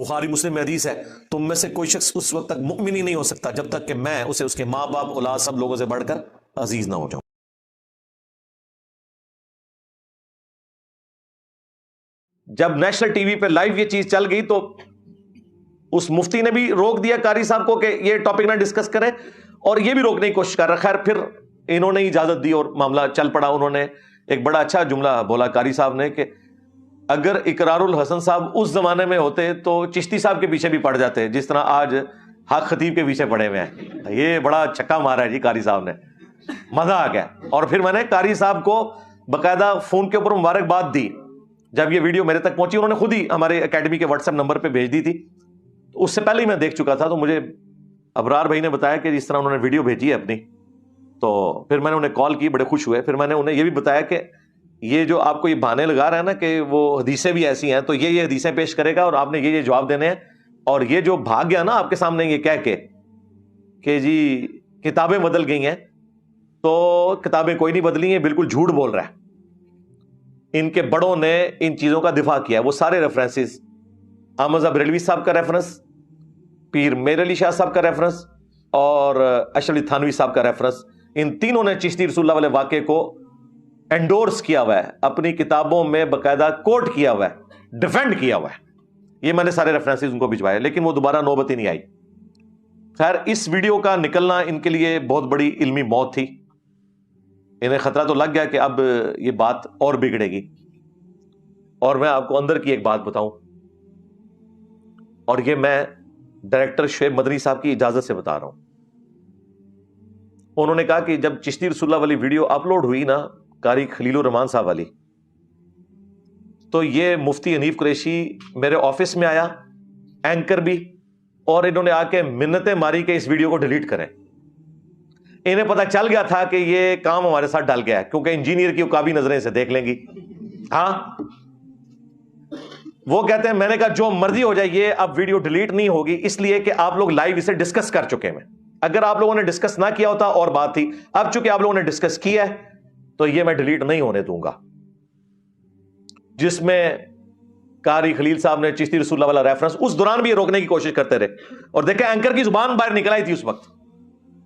بخاری مسلم میں حدیث ہے، تم میں سے کوئی شخص اس وقت تک مؤمن ہی نہیں ہو سکتا جب تک کہ میں اسے اس کے ماں باپ اولاد سب لوگوں سے بڑھ کر عزیز نہ ہو جاؤں۔ جب نیشنل ٹی وی پہ لائیو یہ چیز چل گئی تو اس مفتی نے بھی روک دیا قاری صاحب کو کہ یہ ٹاپک نہ ڈسکس کریں، اور یہ بھی روکنے کی کوشش کر رہا۔ خیر پھر انہوں نے اجازت دی اور معاملہ چل پڑا۔ انہوں نے ایک بڑا اچھا جملہ بولا قاری صاحب نے کہ اگر اقرار الحسن صاحب اس زمانے میں ہوتے تو چشتی صاحب کے پیچھے بھی پڑ جاتے جس طرح آج حق خطیب کے پیچھے پڑے ہوئے ہیں۔ یہ بڑا چھکا مارا ہے جی قاری صاحب نے، مزہ آ گیا۔ اور پھر میں نے قاری صاحب کو باقاعدہ فون کے اوپر مبارکباد دی جب یہ ویڈیو میرے تک پہنچی۔ انہوں نے خود ہی ہمارے اکیڈمی کے واٹس ایپ نمبر پہ بھیج دی تھی، اس سے پہلے ہی میں دیکھ چکا تھا۔ تو مجھے ابرار بھائی نے بتایا کہ جس طرح انہوں نے ویڈیو بھیجی ہے اپنی، تو پھر میں نے انہیں کال کی، بڑے خوش ہوئے۔ پھر میں نے انہیں یہ بھی بتایا کہ یہ جو آپ کو یہ بہانے لگا رہا ہے نا کہ وہ حدیثیں بھی ایسی ہیں، تو یہ حدیثیں پیش کرے گا اور آپ نے یہ جواب دینے ہیں، اور یہ جو بھاگ گیا نا آپ کے سامنے یہ کہہ کے کہ جی کتابیں بدل گئی ہیں، تو کتابیں کوئی نہیں بدلی ہیں، بالکل جھوٹ بول رہا ہے۔ ان کے بڑوں نے ان چیزوں کا دفاع کیا، وہ سارے ریفرنسز، احمد بریلوی صاحب کا ریفرنس، پیر میر علی شاہ صاحب کا ریفرنس اور اشرف علی تھانوی صاحب کا ریفرنس، ان تینوں نے چشتی رسول اللہ والے واقعے کو انڈورس کیا ہوا ہے، اپنی کتابوں میں باقاعدہ کوٹ کیا ہوا ہے، ڈیفینڈ کیا ہوا ہے۔ یہ میں نے سارے ریفرنسز ان کو بھجوائے، لیکن وہ دوبارہ نوبت ہی نہیں آئی۔ خیر اس ویڈیو کا نکلنا ان کے لیے بہت بڑی علمی موت تھی۔ انہیں خطرہ تو لگ گیا کہ اب یہ بات اور بگڑے گی۔ اور میں آپ کو اندر کی ایک بات بتاؤں، اور یہ میں ڈائریکٹر شعیب مدنی صاحب کی اجازت سے بتا رہا ہوں۔ انہوں نے کہا کہ جب چشتی رسول اللہ والی ویڈیو اپلوڈ ہوئی نا قاری خلیل الرحمان صاحب والی، تو یہ مفتی حنیف قریشی میرے آفس میں آیا، اینکر بھی، اور انہوں نے آ کے منتیں ماری کہ اس ویڈیو کو ڈیلیٹ کریں۔ انہیں پتا چل گیا تھا کہ یہ کام ہمارے ساتھ ڈال گیا ہے، کیونکہ انجینئر کی عقابی نظریں سے دیکھ لیں گی۔ ہاں وہ کہتے ہیں، میں نے کہا جو مرضی ہو جائے یہ اب ویڈیو ڈیلیٹ نہیں ہوگی، اس لیے کہ آپ لوگ لائیو اسے ڈسکس کر چکے ہیں۔ اگر آپ لوگوں نے ڈسکس نہ کیا ہوتا اور بات تھی، اب چونکہ آپ لوگوں نے ڈسکس کیا ہے تو یہ میں ڈیلیٹ نہیں ہونے دوں گا۔ جس میں قاری خلیل صاحب نے چشتی رسول اللہ والا ریفرنس اس دوران بھی یہ روکنے کی کوشش کرتے رہے، اور دیکھیں اینکر کی زبان باہر نکل آئی تھی اس وقت۔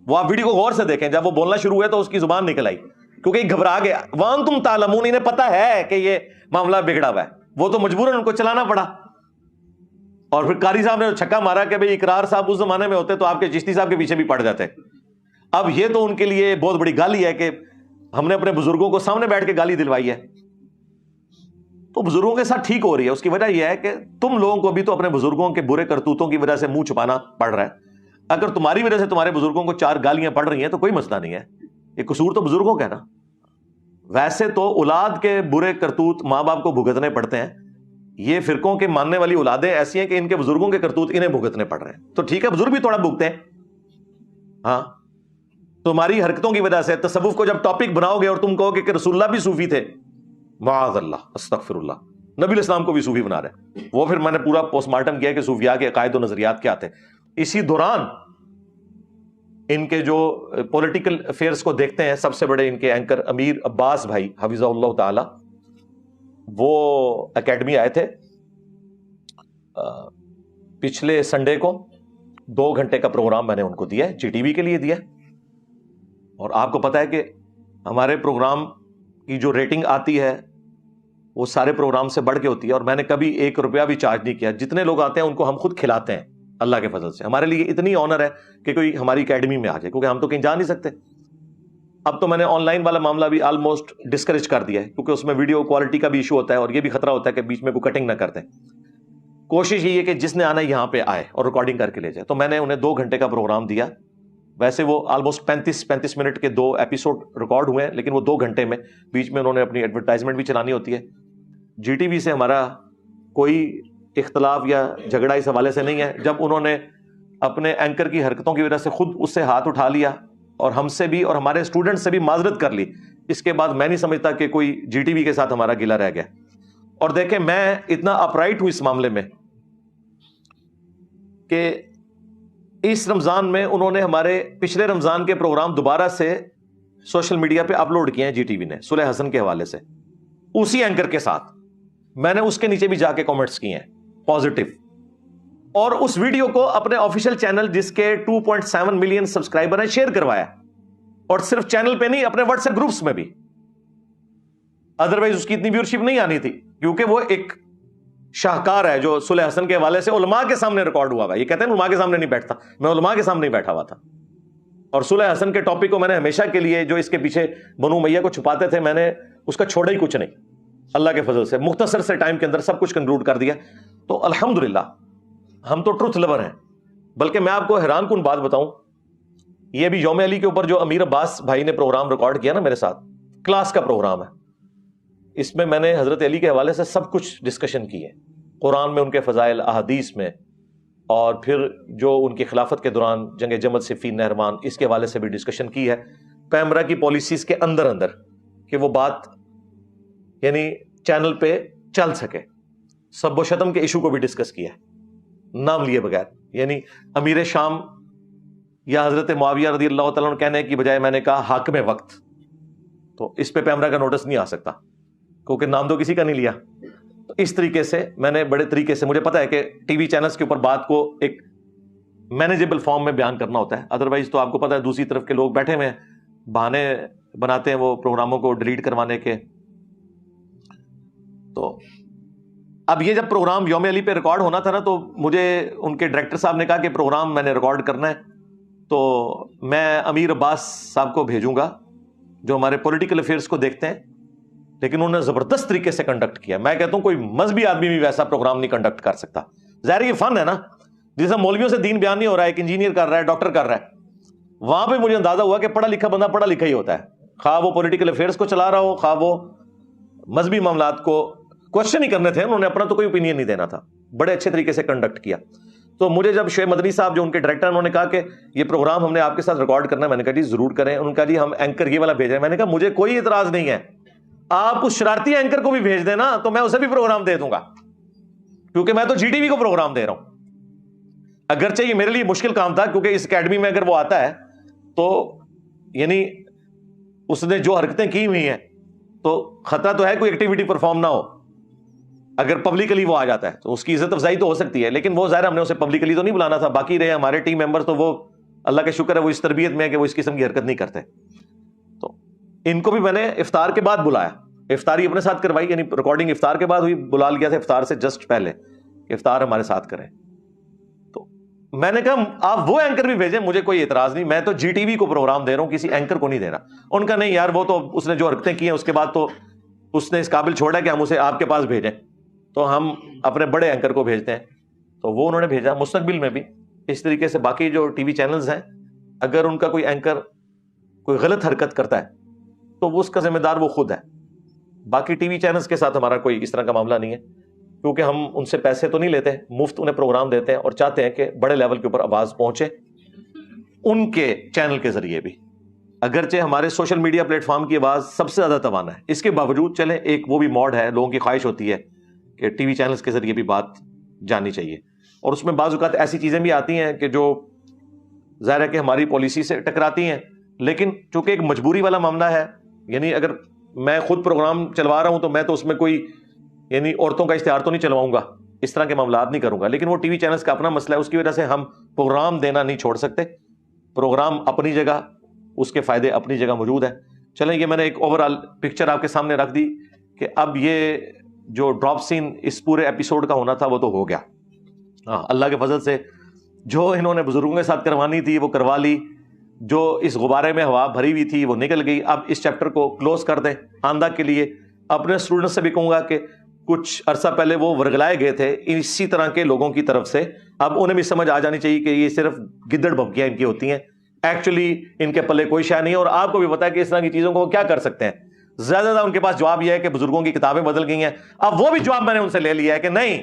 وہ آپ ویڈیو کو غور سے دیکھیں، جب وہ بولنا شروع ہوئے تو اس کی زبان نکل آئی، کیونکہ یہ گھبرا گیا۔ وانتم تعلمون، انہیں پتا ہے کہ یہ معاملہ بگڑا ہوا ہے، وہ تو مجبوراً ان کو چلانا پڑا۔ اور پھر قاری صاحب نے چھکا مارا کہ بھئی اقرار صاحب اس زمانے میں ہوتے تو آپ کے چشتی صاحب کے پیچھے بھی پڑ جاتے۔ اب یہ تو ان کے لیے بہت بڑی گالی ہے کہ ہم نے اپنے بزرگوں کو سامنے بیٹھ کے گالی دلوائی ہے۔ تو بزرگوں کے ساتھ ٹھیک ہو رہی ہے، اس کی وجہ یہ ہے کہ تم لوگوں کو بھی تو اپنے بزرگوں کے برے کرتوتوں کی وجہ سے منہ چھپانا پڑ رہا ہے۔ اگر تمہاری وجہ سے تمہارے بزرگوں کو 4 گالیاں پڑ رہی ہیں تو کوئی مسئلہ نہیں ہے، یہ قصور تو بزرگوں کا ہے نا۔ ویسے تو اولاد کے برے کرتوت ماں باپ کو بھگتنے پڑتے ہیں، یہ فرقوں کے ماننے والی اولادیں ایسی ہیں کہ ان کے بزرگوں کے کرتوت انہیں بھگتنے پڑ رہے ہیں، تو ٹھیک ہے بزرگ بھی تھوڑا بھگتے ہیں۔ ہاں تمہاری حرکتوں کی وجہ سے تصوف کو جب ٹاپک بناؤ گے اور تم کہو کہ رسول اللہ بھی صوفی تھے، معاذ اللہ استغفر اللہ، نبی علیہ السلام کو بھی صوفی بنا رہے ہیں، وہ پھر میں نے پورا پوسٹ مارٹم کیا کہ صوفیاء کے عقائد و نظریات کیا تھے۔ اسی دوران ان کے جو پولیٹیکل افیئرس کو دیکھتے ہیں، سب سے بڑے ان کے اینکر امیر عباس بھائی حفظہ اللہ تعالی، وہ اکیڈمی آئے تھے پچھلے سنڈے کو، 2 گھنٹے کا پروگرام میں نے ان کو دیا ہے، جی ٹی وی کے لیے دیا ہے۔ اور آپ کو پتا ہے کہ ہمارے پروگرام کی جو ریٹنگ آتی ہے وہ سارے پروگرام سے بڑھ کے ہوتی ہے، اور میں نے کبھی 1 روپیہ بھی چارج نہیں کیا۔ جتنے لوگ آتے ہیں ان کو ہم خود کھلاتے ہیں اللہ کے فضل سے۔ ہمارے لیے اتنی آنر ہے کہ کوئی ہماری اکیڈمی میں آ جائے، کیونکہ ہم تو کہیں جا نہیں سکتے۔ اب تو میں نے آن لائن والا معاملہ بھی آلموسٹ ڈسکریج کر دیا ہے، کیونکہ اس میں ویڈیو کوالٹی کا بھی ایشو ہوتا ہے، اور یہ بھی خطرہ ہوتا ہے کہ بیچ میں کوئی کٹنگ نہ کرتے۔ کوشش یہ ہے کہ جس نے آنا ہے یہاں پہ آئے اور ریکارڈنگ کر کے لے جائے۔ تو میں نے انہیں 2 گھنٹے کا پروگرام دیا۔ ویسے وہ آلموسٹ 35 منٹ کے 2 ایپیسوڈ ریکارڈ ہوئے ہیں، لیکن وہ 2 گھنٹے میں بیچ میں انہوں نے اپنی ایڈورٹائزمنٹ بھی چلانی ہوتی ہے۔ جی ٹی وی سے ہمارا کوئی اختلاف یا جھگڑا اس حوالے سے نہیں ہے۔ جب انہوں نے اپنے اینکر کی حرکتوں کی وجہ سے خود اس سے ہاتھ اٹھا لیا اور ہم سے بھی اور ہمارے اسٹوڈنٹ سے بھی معذرت کر لی، اس کے بعد میں نہیں سمجھتا کہ کوئی جی ٹی وی کے ساتھ ہمارا گلہ رہ گیا۔ اور دیکھیں میں اتنا اپرائٹ ہوں اس معاملے میں کہ اس رمضان میں انہوں نے ہمارے پچھلے رمضان کے پروگرام دوبارہ سے سوشل میڈیا پہ اپلوڈ کیے ہیں جی ٹی وی نے، صلح حسن کے حوالے سے، اسی اینکر کے ساتھ۔ میں نے اس کے نیچے بھی جا کے کامنٹس کیے ہیں پازیٹو، اور اس ویڈیو کو اپنے آفیشیل چینل جس کے 2.7 ملین سبسکرائبر ہیں شیئر کروایا, اور صرف چینل پہ نہیں اپنے واٹس ایپ گروپس میں بھی. ادروائز اس کی اتنی ویورشپ نہیں آنی تھی, کیونکہ وہ ایک شاہکار ہے جو صلح حسن کے حوالے سے علماء کے سامنے ریکارڈ ہوا ہے. یہ کہتے ہیں علماء کے سامنے نہیں بیٹھتا, میں علماء کے سامنے بیٹھا ہوا تھا. اور صلح حسن کے ٹاپک کو میں نے ہمیشہ کے لیے, جو اس کے پیچھے بنو امیہ کو چھپاتے تھے, میں نے اس کا چھوڑا ہی کچھ نہیں. اللہ کے فضل سے مختصر سے ٹائم کے اندر سب کچھ کنکلوڈ کر دیا. تو الحمدللہ ہم تو ٹروتھ لور ہیں. بلکہ میں آپ کو حیران کن بات بتاؤں, یہ بھی یوم علی کے اوپر جو امیر عباس بھائی نے پروگرام ریکارڈ کیا نا میرے ساتھ, کلاس کا پروگرام ہے. اس میں میں نے حضرت علی کے حوالے سے سب کچھ ڈسکشن کی ہے, قرآن میں ان کے فضائل, احادیث میں, اور پھر جو ان کی خلافت کے دوران جنگ جمل, صفین, نہروان, اس کے حوالے سے بھی ڈسکشن کی ہے. پیمرا کی پالیسیز کے اندر کہ وہ بات یعنی چینل پہ چل سکے. سب و شتم کے ایشو کو بھی ڈسکس کیا ہے نام لیے بغیر. یعنی امیر شام یا حضرت معاویہ رضی اللہ تعالیٰ عنہ کہنے کی بجائے میں نے کہا حاکم وقت, تو اس پہ پیمرا کا نوٹس نہیں آ سکتا کیونکہ نام تو کسی کا نہیں لیا. تو اس طریقے سے میں نے بڑے طریقے سے, مجھے پتا ہے کہ ٹی وی چینلز کے اوپر بات کو ایک مینیجیبل فارم میں بیان کرنا ہوتا ہے, ادروائز تو آپ کو پتا ہے دوسری طرف کے لوگ بیٹھے ہوئے ہیں, بہانے بناتے ہیں وہ پروگراموں کو ڈیلیٹ کروانے کے. تو اب یہ جب پروگرام یوم علی پہ ریکارڈ ہونا تھا نا, تو مجھے ان کے ڈائریکٹر صاحب نے کہا کہ پروگرام میں نے ریکارڈ کرنا ہے, تو میں امیر عباس صاحب کو بھیجوں گا جو ہمارے پولیٹیکل افیئرس کو دیکھتے ہیں. لیکن انہوں نے زبردست طریقے سے کنڈکٹ کیا. میں کہتا ہوں کوئی مذہبی آدمی بھی ویسا پروگرام نہیں کنڈکٹ کر سکتا. ظاہر یہ فن ہے نا, جیسے مولویوں سے دین بیان نہیں ہو رہا ہے, ایک انجینئر کر رہا ہے, ڈاکٹر کر رہا ہے, وہاں پہ مجھے اندازہ ہوا کہ پڑھا لکھا بندہ پڑھا لکھا ہی ہوتا ہے, خواہ وہ پولیٹیکل افیئرس کو چلا رہا ہو, خواہ وہ مذہبی معاملات کو کوشچن ہی کرنے تھے. انہوں نے اپنا تو کوئی اوپینین نہیں دینا تھا, بڑے اچھے طریقے سے کنڈکٹ کیا. تو مجھے جب شعیب مدنی صاحب جو ان کے ڈائریکٹر, انہوں نے کہا کہ یہ پروگرام ہم نے آپ کے ساتھ ریکارڈ کرنا ہے, میں نے کہا جی ضرور کریں. انہوں نے کہا جی ہم اینکر یہ والا بھیجیں. میں نے کہا مجھے کوئی اعتراض نہیں ہے, آپ اس شرارتی اینکر کو بھی بھیج دینا تو میں اسے بھی پروگرام دے دوں گا, کیونکہ میں تو جی ٹی وی کو پروگرام دے رہا ہوں. اگرچہ یہ میرے لیے مشکل کام تھا, کیونکہ اس اکیڈمی میں اگر وہ آتا ہے تو یعنی اس نے جو حرکتیں کی ہوئی ہیں تو خطرہ تو ہے کوئی ایکٹیویٹی پرفارم نہ ہو. اگر پبلکلی وہ آ جاتا ہے تو اس کی عزت افزائی تو ہو سکتی ہے, لیکن وہ ظاہر ہم نے اسے پبلکلی تو نہیں بلانا تھا. باقی رہے ہمارے ٹیم ممبر, تو وہ اللہ کا شکر ہے وہ اس تربیت میں ہے کہ وہ اس قسم کی حرکت نہیں کرتے. تو ان کو بھی میں نے افطار کے بعد بلایا, افطاری اپنے ساتھ کروائی, یعنی ریکارڈنگ افطار کے بعد ہوئی, بلا لیا تھا افطار سے جسٹ پہلے کہ افطار ہمارے ساتھ کریں. تو میں نے کہا آپ وہ اینکر بھی بھیجیں, مجھے کوئی اعتراض نہیں, میں تو جی ٹی وی کو پروگرام دے رہا ہوں, کسی اینکر کو نہیں دے رہا. ان کا نہیں یار, وہ تو اس نے جو حرکتیں کی ہیں اس کے بعد تو اس نے اس قابل چھوڑا کہ ہم اسے آپ کے پاس بھیجیں, تو ہم اپنے بڑے اینکر کو بھیجتے ہیں. تو وہ انہوں نے بھیجا. مستقبل میں بھی اس طریقے سے باقی جو ٹی وی چینلز ہیں, اگر ان کا کوئی اینکر کوئی غلط حرکت کرتا ہے تو وہ اس کا ذمہ دار وہ خود ہے. باقی ٹی وی چینلز کے ساتھ ہمارا کوئی اس طرح کا معاملہ نہیں ہے, کیونکہ ہم ان سے پیسے تو نہیں لیتے, مفت انہیں پروگرام دیتے ہیں, اور چاہتے ہیں کہ بڑے لیول کے اوپر آواز پہنچے ان کے چینل کے ذریعے بھی. اگرچہ ہمارے سوشل میڈیا پلیٹ فارم کی آواز سب سے زیادہ توانا ہے, اس کے باوجود چلیں ایک وہ بھی موڈ ہے, لوگوں کی خواہش ہوتی ہے کہ ٹی وی چینلز کے ذریعے بھی بات جاننی چاہیے. اور اس میں بعض اوقات ایسی چیزیں بھی آتی ہیں کہ جو ظاہر ہے کہ ہماری پالیسی سے ٹکراتی ہیں, لیکن چونکہ ایک مجبوری والا معاملہ ہے, یعنی اگر میں خود پروگرام چلوا رہا ہوں تو میں تو اس میں کوئی یعنی عورتوں کا اشتہار تو نہیں چلواؤں گا, اس طرح کے معاملات نہیں کروں گا. لیکن وہ ٹی وی چینلز کا اپنا مسئلہ ہے, اس کی وجہ سے ہم پروگرام دینا نہیں چھوڑ سکتے. پروگرام اپنی جگہ, اس کے فائدے اپنی جگہ موجود ہیں. چلیں یہ میں نے ایک اوور آل پکچر آپ کے سامنے رکھ دی کہ اب یہ جو ڈراپ سین اس پورے ایپیسوڈ کا ہونا تھا وہ تو ہو گیا. اللہ کے فضل سے جو انہوں نے بزرگوں کے ساتھ کروانی تھی وہ کروا لی, جو اس غبارے میں ہوا بھری ہوئی تھی وہ نکل گئی. اب اس چیپٹر کو کلوز کر دیں آئندہ کے لیے. اپنے اسٹوڈنٹ سے بھی کہوں گا کہ کچھ عرصہ پہلے وہ ورگلائے گئے تھے اسی طرح کے لوگوں کی طرف سے, اب انہیں بھی سمجھ آ جانی چاہیے کہ یہ صرف گدڑ بھبکیاں ان کی ہوتی ہیں, ایکچولی ان کے پلے کوئی شے نہیں ہے. اور آپ کو بھی پتا ہے کہ اس طرح کی چیزوں کو کیا کر سکتے ہیں. زیادہ ان کے پاس جواب یہ ہے کہ بزرگوں کی کتابیں بدل گئی ہیں. اب وہ بھی جواب میں نے ان سے لے لیا ہے کہ نہیں,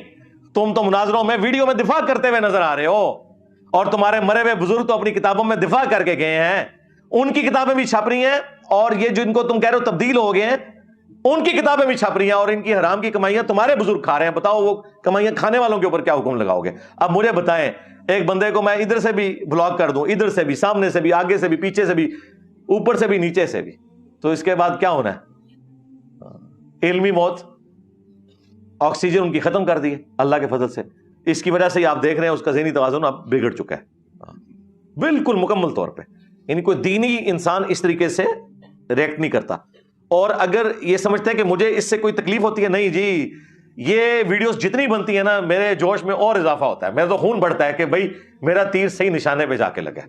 تم تو مناظروں میں ویڈیو میں دفاع کرتے ہوئے نظر آ رہے ہو, اور تمہارے مرے ہوئے بزرگ تو اپنی کتابوں میں دفاع کر کے گئے ہیں, ان کی کتابیں بھی چھپ رہی ہیں, اور یہ جن کو تم کہہ رہے ہو تبدیل ہو گئے ہیں ان کی کتابیں بھی چھپ رہی ہیں, اور ان کی حرام کی کمائیاں تمہارے بزرگ کھا رہے ہیں. بتاؤ وہ کمائیاں کھانے والوں کے اوپر کیا حکم لگاؤ گے؟ اب مجھے بتائیں, ایک بندے کو میں ادھر سے بھی بلاک کر دوں, ادھر سے بھی, سامنے سے بھی, آگے سے بھی, پیچھے سے بھی, اوپر سے بھی, نیچے سے بھی, تو اس کے بعد کیا ہونا ہے؟ علمی موت. آکسیجن ان کی ختم کر دی ہے اللہ کے فضل سے. اس کی وجہ سے آپ دیکھ رہے ہیں اس کا ذہنی توازن اب بگڑ چکا ہے بالکل مکمل طور پہ. یعنی کوئی دینی انسان اس طریقے سے ریئیکٹ نہیں کرتا. اور اگر یہ سمجھتے ہیں کہ مجھے اس سے کوئی تکلیف ہوتی ہے, نہیں جی, یہ ویڈیوز جتنی بنتی ہیں نا میرے جوش میں اور اضافہ ہوتا ہے, میرا تو خون بڑھتا ہے کہ بھائی میرا تیر صحیح نشانے پہ جا کے لگا.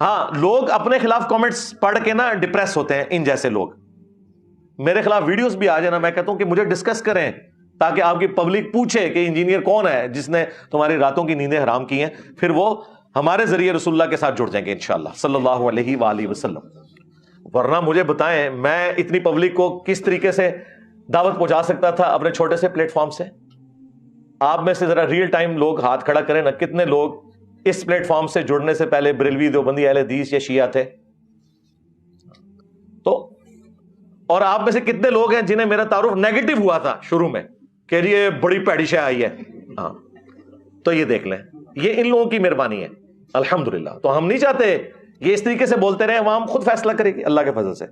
ہاں, لوگ اپنے خلاف کامنٹس پڑھ کے نا ڈپریس ہوتے ہیں. ان جیسے لوگ میرے خلاف ویڈیوز بھی آ جائے نا, میں کہتا ہوں کہ مجھے ڈسکس کریں تاکہ آپ کی پبلک پوچھے کہ انجینئر کون ہے جس نے تمہاری راتوں کی نیندیں حرام کی ہیں, پھر وہ ہمارے ذریعے رسول اللہ کے ساتھ جڑ جائیں گے انشاءاللہ صلی اللہ علیہ وآلہ وسلم. ورنہ مجھے بتائیں میں اتنی پبلک کو کس طریقے سے دعوت پہنچا سکتا تھا اپنے چھوٹے سے پلیٹ فارم سے. آپ میں سے ذرا ریئل ٹائم لوگ ہاتھ کھڑا کریں نا, کتنے لوگ اس پلیٹ فارم سے جڑنے سے پہلے بریلوی, دیوبندی, اہل حدیث یا شیعہ تھے؟ تو اور آپ میں سے کتنے لوگ ہیں جنہیں میرا تعارف نیگیٹو ہوا تھا شروع میں کہ یہ بڑی پیڑی شے آئی ہے؟ ہاں, تو یہ دیکھ لیں, یہ ان لوگوں کی مہربانی ہے الحمدللہ. تو ہم نہیں چاہتے یہ اس طریقے سے بولتے رہے, عوام خود فیصلہ کرے گی اللہ کے فضل سے.